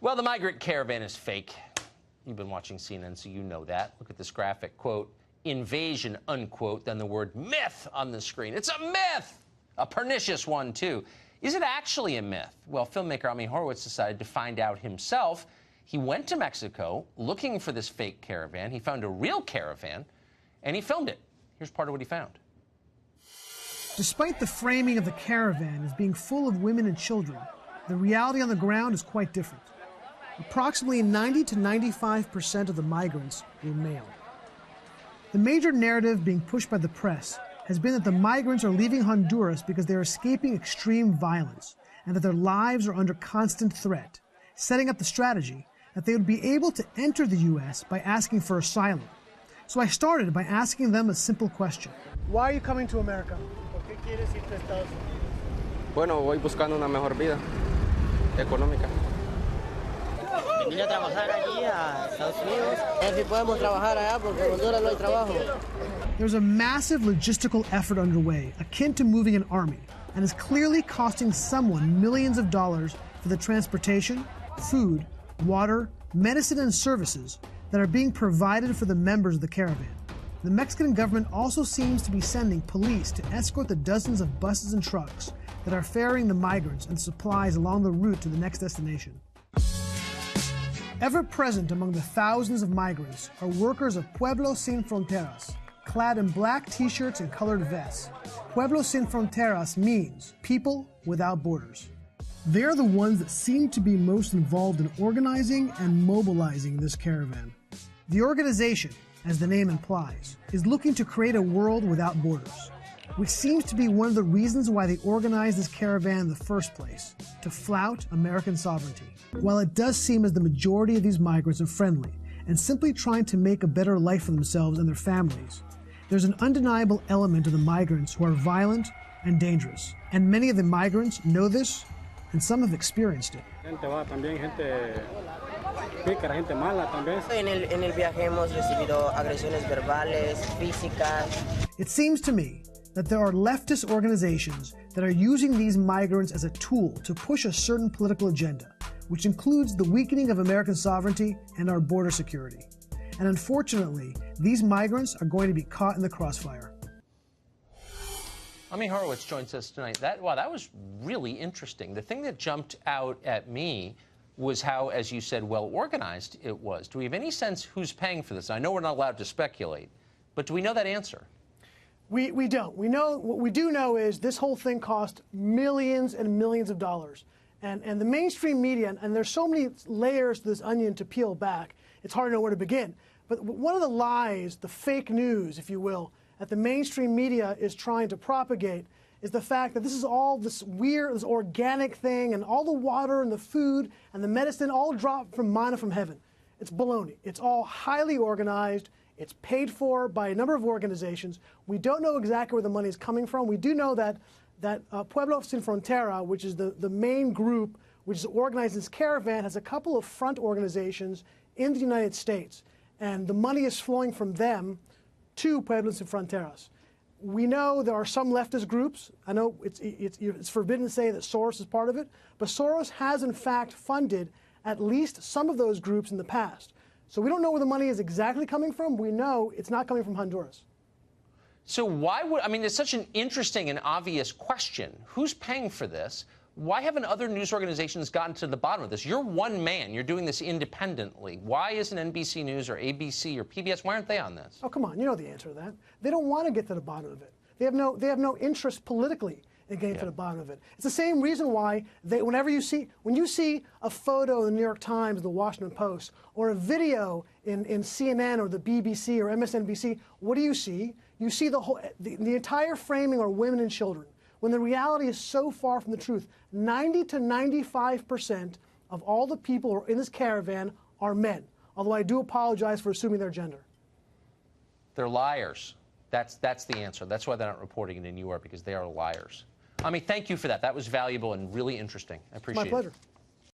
Well, the Migrant Caravan is fake. You've been watching CNN, so you know that. Look at this graphic, quote, invasion, unquote, then the word myth on the screen. It's a myth! A pernicious one, too. Is it actually a myth? Well, filmmaker Ami Horowitz decided to find out himself. He went to Mexico looking for this fake caravan. He found a real caravan, and he filmed it. Here's part of what he found. Despite the framing of the caravan as being full of women and children, the reality on the ground is quite different. Approximately 90 to 95% of the migrants were male. The major narrative being pushed by the press has been that the migrants are leaving Honduras because they are escaping extreme violence and that their lives are under constant threat, setting up the strategy that they would be able to enter the U.S. by asking for asylum. So I started by asking them a simple question. Why are you coming to America? Bueno, voy buscando una mejor vida económica. Vine a trabajar allí a Estados Unidos. A ver si podemos trabajar allá porque en Honduras no hay trabajo. There's a massive logistical effort underway, akin to moving an army, and is clearly costing someone millions of dollars for the transportation, food, water, medicine, and services that are being provided for the members of the caravan. The Mexican government also seems to be sending police to escort the dozens of buses and trucks that are ferrying the migrants and supplies along the route to the next destination. Ever present among the thousands of migrants are workers of Pueblos Sin Fronteras, clad in black t-shirts and colored vests. Pueblos Sin Fronteras means people without borders. They're the ones that seem to be most involved in organizing and mobilizing this caravan. The organization, as the name implies, is looking to create a world without borders, which seems to be one of the reasons why they organized this caravan in the first place, to flout American sovereignty. While it does seem as the majority of these migrants are friendly and simply trying to make a better life for themselves and their families, there's an undeniable element of the migrants who are violent and dangerous. And many of the migrants know this, and some have experienced it. En el viaje hemos recibido agresiones verbales, físicas. It seems to me that there are leftist organizations that are using these migrants as a tool to push a certain political agenda, which includes the weakening of American sovereignty and our border security. And unfortunately, these migrants are going to be caught in the crossfire. Ami Horowitz joins us tonight. That was really interesting. The thing that jumped out at me was how, as you said, well organized it was. Do we have any sense who's paying for this? I know we're not allowed to speculate, but do we know that answer? We don't. What we do know is this whole thing cost millions and millions of dollars. And the mainstream media, and there's so many layers to this onion to peel back, it's hard to know where to begin. But one of the lies, the fake news, if you will, that the mainstream media is trying to propagate is the fact that this is all this weird, this organic thing, and all the water and the food and the medicine all dropped from manna from heaven. It's baloney. It's all highly organized. It's paid for by a number of organizations. We don't know exactly where the money is coming from. We do know that Pueblos Sin Frontera, which is the main group which is organized this caravan, has a couple of front organizations in the United States, and the money is flowing from them to Pueblos Sin Fronteras. We know there are some leftist groups. I know it's forbidden to say that Soros is part of it, but Soros has in fact funded at least some of those groups in the past. So we don't know where the money is exactly coming from. We know it's not coming from Honduras. So why would, I mean, it's such an interesting and obvious question. Who's paying for this? Why haven't other news organizations gotten to the bottom of this? You're one man. You're doing this independently. Why isn't NBC News or ABC or PBS, why aren't they on this? Oh, come on. You know the answer to that. They don't want to get to the bottom of it. They have no interest politically in getting to the bottom of it. It's the same reason why when you see a photo in the New York Times, the Washington Post, or a video in CNN or the BBC or MSNBC, what do you see? You see the entire framing are women and children, when the reality is so far from the truth. 90 to 95% of all the people who are in this caravan are men, although I do apologize for assuming their gender. They're liars. That's the answer. That's why they're not reporting it, and you are, because they are liars. Ami, thank you for that. That was valuable and really interesting. I appreciate it. My pleasure.